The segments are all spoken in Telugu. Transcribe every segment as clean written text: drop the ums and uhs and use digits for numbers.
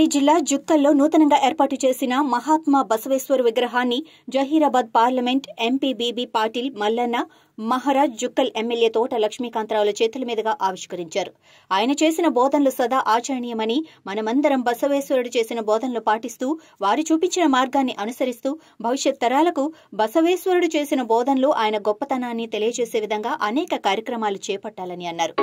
రంగారెడ్డి జిల్లా జుక్కల్లో నూతనంగా ఏర్పాటు చేసిన మహాత్మా బసవేశ్వర విగ్రహాన్ని Zaheerabad parliament MP BB Patil Mallanna Maharaj Jukkal MLA Thota లక్ష్మీకాంతరావుల చేతుల మీదుగా ఆవిష్కరించారు. ఆయన చేసిన బోధనలు సదా ఆచరణీయమని, మనమందరం బసవేశ్వరుడు చేసిన బోధనలు పాటిస్తూ వారు చూపించిన మార్గాన్ని అనుసరిస్తూ భవిష్యత్ తరాలకు బసవేశ్వరుడు చేసిన బోధనలు ఆయన గొప్పతనాన్ని తెలియజేసే విధంగా అనేక కార్యక్రమాలు చేపట్టాలని అన్నారు.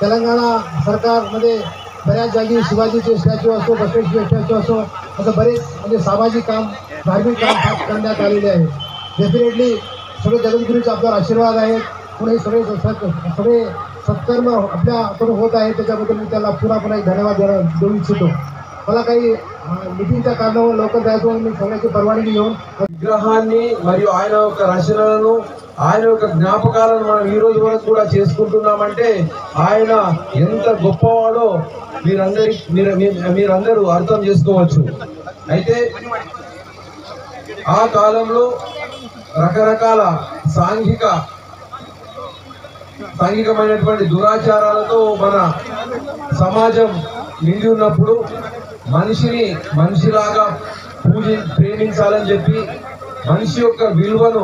तेलंगणा सरकारमध्ये बऱ्याच जागी शिवाजीचे स्टॅच्यू असो, बसवेश्वर स्टॅच्यू असो, असं बरेच म्हणजे सामाजिक काम, धार्मिक काम करण्यात आलेले आहे. डेफिनेटली सगळे जगद्गुरूचे आपल्यावर आशीर्वाद आहेत. पुणे सगळे सत्कर्म आपल्याकडून होत आहे. त्याच्याबद्दल मी त्याला पुन्हा एक धन्यवाद देऊ इच्छितो. मला काही मीटिंगच्या कारणावर लवकर जायचं म्हणून मी सगळ्याची परवानगी घेऊन విగ్రహాన్ని మరియు ఆయన యొక్క రచనలను ఆయన యొక్క జ్ఞాపకాలను మనం ఈ రోజు వరకు కూడా చేసుకుంటున్నామంటే ఆయన ఎంత గొప్పవాడో మీరందరూ అర్థం చేసుకోవచ్చు. అయితే ఆ కాలంలో రకరకాల సాంఘికమైనటువంటి దురాచారాలతో మన సమాజం నిండి ఉన్నప్పుడు మనిషిని మనిషిలాగా ప్రేమించాలని చెప్పి మనిషి యొక్క విలువను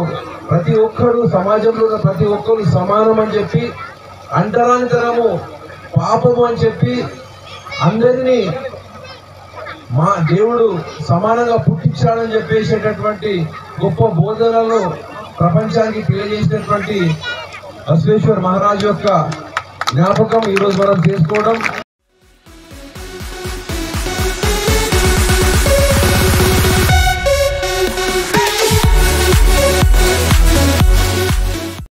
ప్రతి ఒక్కరు సమాజంలో ఉన్న ప్రతి ఒక్కరు సమానం అని చెప్పి అంటరానితనము పాపము అని చెప్పి అందరినీ మా దేవుడు సమానంగా పుట్టించాడని చెప్పేసేటటువంటి గొప్ప బోధనలను ప్రపంచానికి తెలియజేసినటువంటి బసవేశ్వర్ మహారాజ్ యొక్క జ్ఞాపకం ఈరోజు మనం చేసుకోవడం